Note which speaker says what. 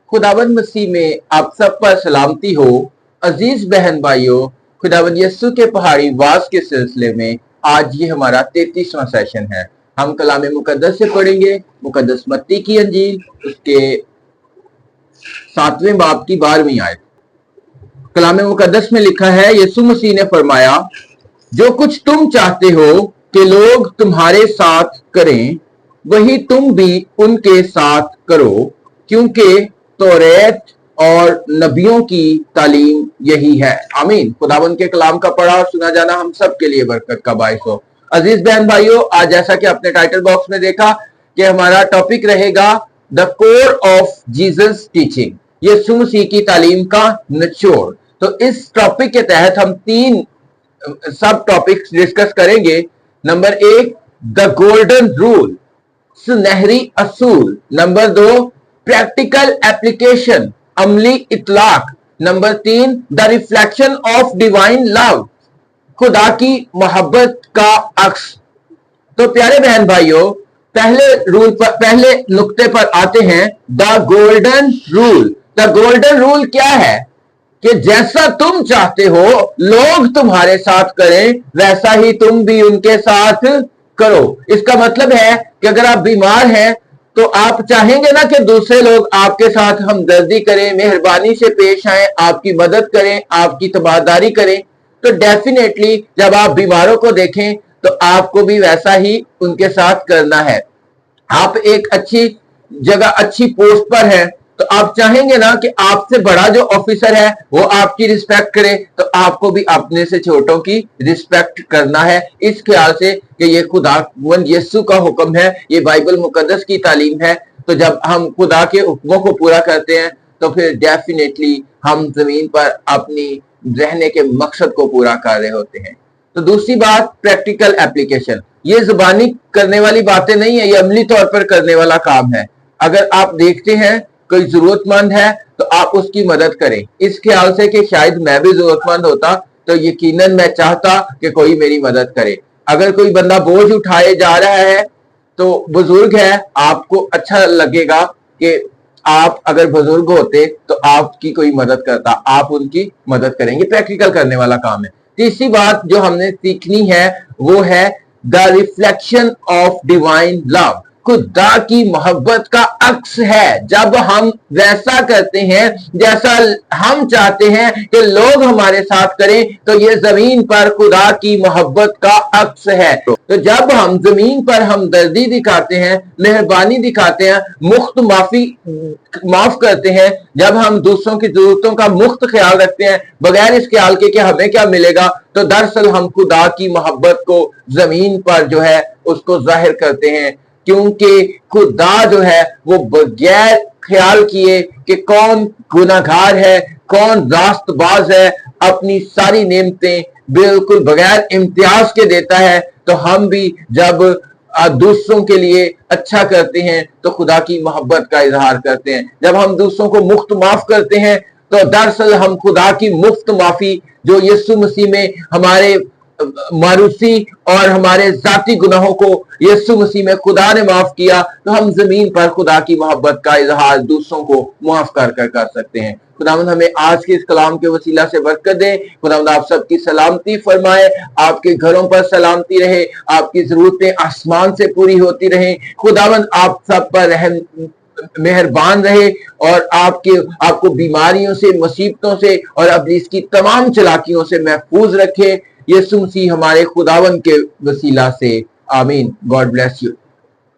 Speaker 1: खुदावंद मसीह में आप सब पर सलामती हो। अजीज बहन भाइयों, खुदावंद यीशु के पहाड़ी वास के सिलसिले में आज ये हमारा 33वां सेशन है। हम कलाम मुकद्दस से पढ़ेंगे मुकद्दस मत्ती की अंजील, उसके 7वें बाब की 12वीं आयत। कलाम मुकद्दस में लिखा है, यीशु मसीह ने फरमाया, जो कुछ तुम चाहते हो कि लोग तुम्हारे साथ करें, वही तुम भी उनके साथ करो, क्योंकि तौरात और नबियों की तालीम यही है। आमीन। खुदावंद के कलाम का पढ़ा और सुना जाना हम सब के लिए बरकत का बाइस हो। अजीज बहन भाइयों, आज जैसा कि आपने टाइटल बॉक्स में देखा कि हमारा टॉपिक रहेगा the core of Jesus teaching, यीशु मसीह की तालीम का निचोड़। तो इस टॉपिक के तहत हम 3 सब टॉपिक्स डिस्कस करेंगे। नंबर 1, द गोल्डन रूल, सुनहरी असूल। नंबर 2, प्रैक्टिकल एप्लीकेशन, अमली इतलाक। Number 3, the reflection of divine love, खुदा की मोहब्बत का अक्स। तो प्यारे बहन भाइयों, पहले नुक्ते पर आते हैं, the golden rule. The golden rule क्या है कि जैसा तुम चाहते हो लोग तुम्हारे साथ करें, वैसा ही तुम भी उनके साथ करो। इसका मतलब है कि अगर आप बीमार हैं तो आप चाहेंगे ना कि दूसरे लोग आपके साथ हमदर्दी करें, मेहरबानी से पेश आए, आपकी मदद करें, आपकी तबादारी करें। तो डेफिनेटली जब आप बीमारों को देखें तो आपको भी वैसा ही उनके साथ करना है। आप एक अच्छी जगह, अच्छी पोस्ट पर हैं, तो आप चाहेंगे ना कि आपसे बड़ा जो ऑफिसर है वो आपकी रिस्पेक्ट करे, तो आपको भी अपने से छोटों की रिस्पेक्ट करना है, इस ख्याल से कि ये खुदावंद यीशु का हुक्म है, ये बाइबल मुकद्दस की तालीम है। तो जब हम खुदा के हुक्मों को पूरा करते हैं तो फिर डेफिनेटली हम जमीन पर अपनी रहने के मकसद को पूरा कर रहे होते हैं। तो दूसरी बात, प्रैक्टिकल एप्लीकेशन। ये जुबानी करने वाली बातें नहीं है, ये अमली तौर पर करने वाला काम है। अगर आप देखते हैं कोई जरूरतमंद है तो आप उसकी मदद करें, इस ख्याल से कि शायद मैं भी जरूरतमंद होता तो यकीनन मैं चाहता कि कोई मेरी मदद करे। अगर कोई बंदा बोझ उठाए जा रहा है तो बुजुर्ग है, आपको अच्छा लगेगा कि आप अगर बुजुर्ग होते तो आपकी कोई मदद करता, आप उनकी मदद करेंगे। प्रैक्टिकल करने वाला काम है। तीसरी बात जो हमने सीखनी है वो है the reflection of divine love, खुदा की मोहब्बत का अक्स है। जब हम वैसा करते हैं जैसा हम चाहते हैं कि लोग हमारे साथ करें, तो ये जमीन पर खुदा की मोहब्बत का अक्स है। तो जब हम जमीन पर हमदर्दी दिखाते हैं, मेहरबानी दिखाते हैं, माफ करते हैं, जब हम दूसरों की जरूरतों का मुफ्त ख्याल रखते हैं बगैर इस ख्याल के कि हमें क्या मिलेगा, तो दरअसल हम खुदा की मोहब्बत को जमीन पर जो है उसको जाहिर करते हैं। क्योंकि खुदा जो है वो बगैर ख्याल किए कि कौन गुनाहगार है, कौन रास्तबाज है, अपनी सारी नेमतें बिल्कुल बगैर इम्तियाज के देता है। तो हम भी जब दूसरों के लिए अच्छा करते हैं तो खुदा की मोहब्बत का इजहार करते हैं। जब हम दूसरों को मुफ्त माफ करते हैं तो दरअसल हम खुदा की मुफ्त माफी जो यीशु मसीह में हमारे मारूसी और हमारे जाती गुनाहों को यीशु मसीह में खुदा ने माफ किया, तो हम जमीन पर खुदा की मोहब्बत का इजहार दूसरों को माफ कर सकते हैं। खुदावंद हमें आज के इस कलाम के वसीला से बरकत दे। खुदावंद आप सबकी सलामती फरमाए, आपके घरों पर सलामती रहे, आपकी जरूरतें आसमान से पूरी होती रहे। खुदावंद आप सब पर रहम मेहरबान रहे और आपको बीमारियों से, मुसीबतों से और इब्लीस की तमाम चालाकियों से महफूज रखे। यीशु मसीह हमारे खुदावंद के वसीला से, आमीन। God bless you.